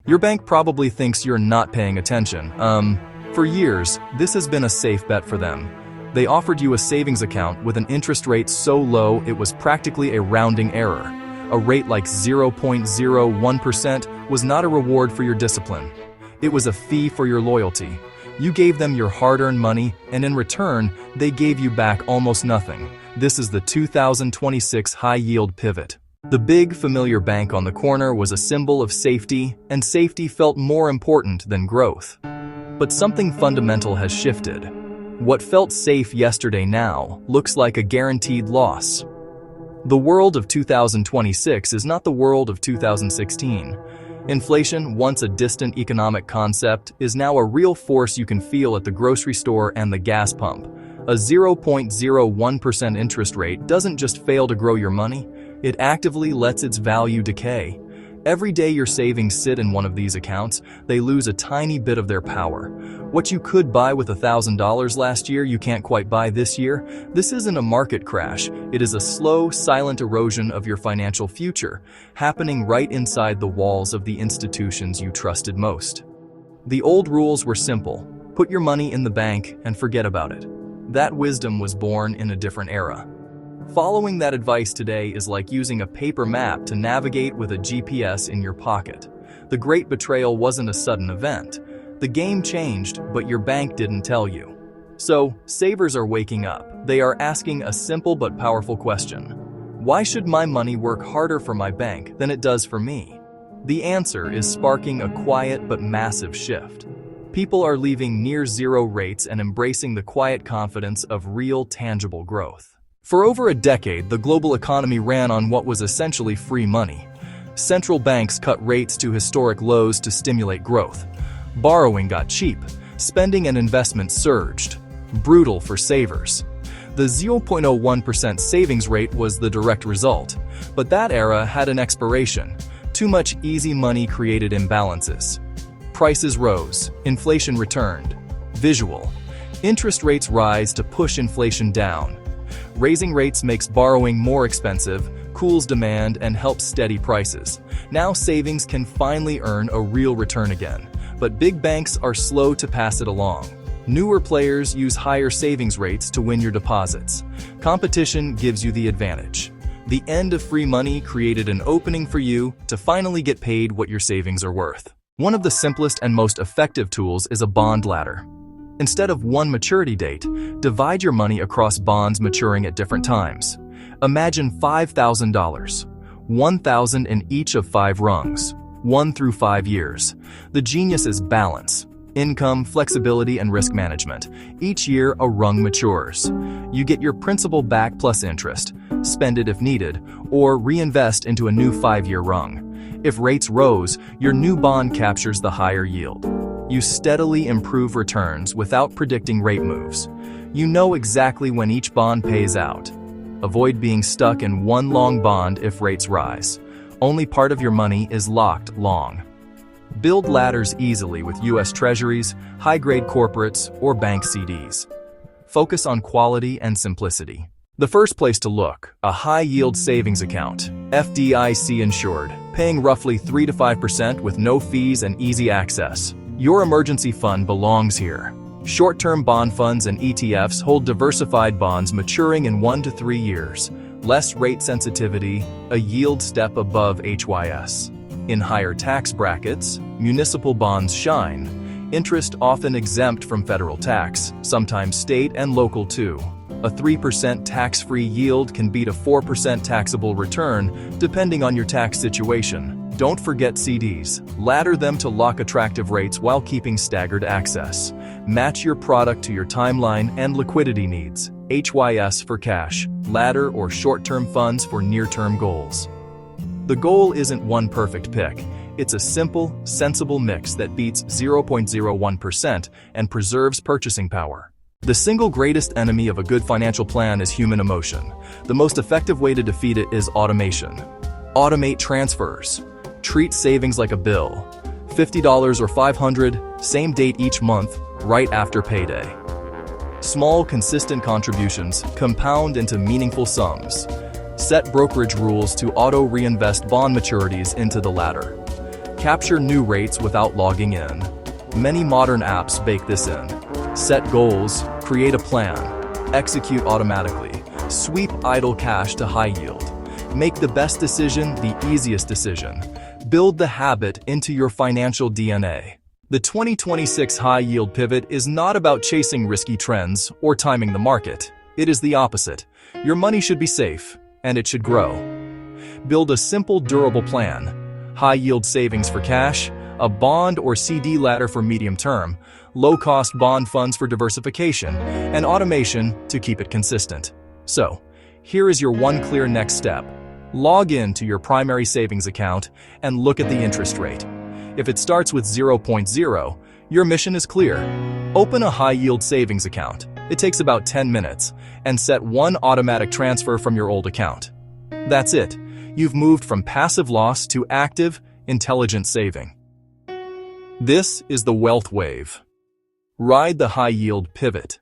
Your bank probably thinks you're not paying attention. For years, this has been a safe bet for them. They offered you a savings account with an interest rate so low it was practically a rounding error. A rate like 0.01% was not a reward for your discipline. It was a fee for your loyalty. You gave them your hard-earned money, and in return, they gave you back almost nothing. This is the 2026 high-yield pivot. The big, familiar bank on the corner was a symbol of safety, and safety felt more important than growth. But something fundamental has shifted. What felt safe yesterday now looks like a guaranteed loss. The world of 2026 is not the world of 2016. Inflation, once a distant economic concept, is now a real force you can feel at the grocery store and the gas pump. A 0.01% interest rate doesn't just fail to grow your money, it actively lets its value decay. Every day your savings sit in one of these accounts, they lose a tiny bit of their power. What you could buy with $1,000 last year you can't quite buy this year. This isn't a market crash, it is a slow, silent erosion of your financial future, happening right inside the walls of the institutions you trusted most. The old rules were simple: put your money in the bank and forget about it. That wisdom was born in a different era. Following that advice today is like using a paper map to navigate with a GPS in your pocket. The great betrayal wasn't a sudden event. The game changed, but your bank didn't tell you. So, savers are waking up. They are asking a simple but powerful question. Why should my money work harder for my bank than it does for me? The answer is sparking a quiet but massive shift. People are leaving near zero rates and embracing the quiet confidence of real, tangible growth. For over a decade, the global economy ran on what was essentially free money. Central banks cut rates to historic lows to stimulate growth. Borrowing got cheap. Spending and investment surged. Brutal for savers. The 0.01% savings rate was the direct result. But that era had an expiration. Too much easy money created imbalances. Prices rose. Inflation returned. Visual. Interest rates rise to push inflation down. Raising rates makes borrowing more expensive, cools demand, and helps steady prices. Now savings can finally earn a real return again, but big banks are slow to pass it along. Newer players use higher savings rates to win your deposits. Competition gives you the advantage. The end of free money created an opening for you to finally get paid what your savings are worth. One of the simplest and most effective tools is a bond ladder. Instead of one maturity date, divide your money across bonds maturing at different times. Imagine $5,000, $1,000 in each of 5 rungs, 1 through 5 years. The genius is balance, income, flexibility, and risk management. Each year, a rung matures. You get your principal back plus interest, spend it if needed, or reinvest into a new 5-year rung. If rates rose, your new bond captures the higher yield. You steadily improve returns without predicting rate moves. You know exactly when each bond pays out. Avoid being stuck in one long bond if rates rise. Only part of your money is locked long. Build ladders easily with U.S. Treasuries, high-grade corporates, or bank CDs. Focus on quality and simplicity. The first place to look, a high-yield savings account, FDIC insured, paying roughly 3 to 5% with no fees and easy access. Your emergency fund belongs here. Short-term bond funds and ETFs hold diversified bonds maturing in 1 to 3 years. Less rate sensitivity, a yield step above HYS. In higher tax brackets, municipal bonds shine. Interest often exempt from federal tax, sometimes state and local too. A 3% tax-free yield can beat a 4% taxable return, depending on your tax situation. Don't forget CDs. Ladder them to lock attractive rates while keeping staggered access. Match your product to your timeline and liquidity needs. HYS for cash, ladder or short-term funds for near-term goals. The goal isn't one perfect pick. It's a simple, sensible mix that beats 0.01% and preserves purchasing power. The single greatest enemy of a good financial plan is human emotion. The most effective way to defeat it is automation. Automate transfers. Treat savings like a bill. $50 or $500, same date each month, right after payday. Small, consistent contributions compound into meaningful sums. Set brokerage rules to auto-reinvest bond maturities into the ladder. Capture new rates without logging in. Many modern apps bake this in. Set goals, create a plan, execute automatically, sweep idle cash to high yield. Make the best decision the easiest decision. Build the habit into your financial DNA. The 2026 High Yield Pivot is not about chasing risky trends or timing the market. It is the opposite. Your money should be safe, and it should grow. Build a simple, durable plan. High-yield savings for cash, a bond or CD ladder for medium term, low-cost bond funds for diversification, and automation to keep it consistent. So, here is your one clear next step. Log in to your primary savings account and look at the interest rate. If it starts with 0.0, your mission is clear. Open a high-yield savings account. It takes about 10 minutes, and set one automatic transfer from your old account. That's it. You've moved from passive loss to active, intelligent saving. This is the Wealth Wave. Ride the high-yield pivot.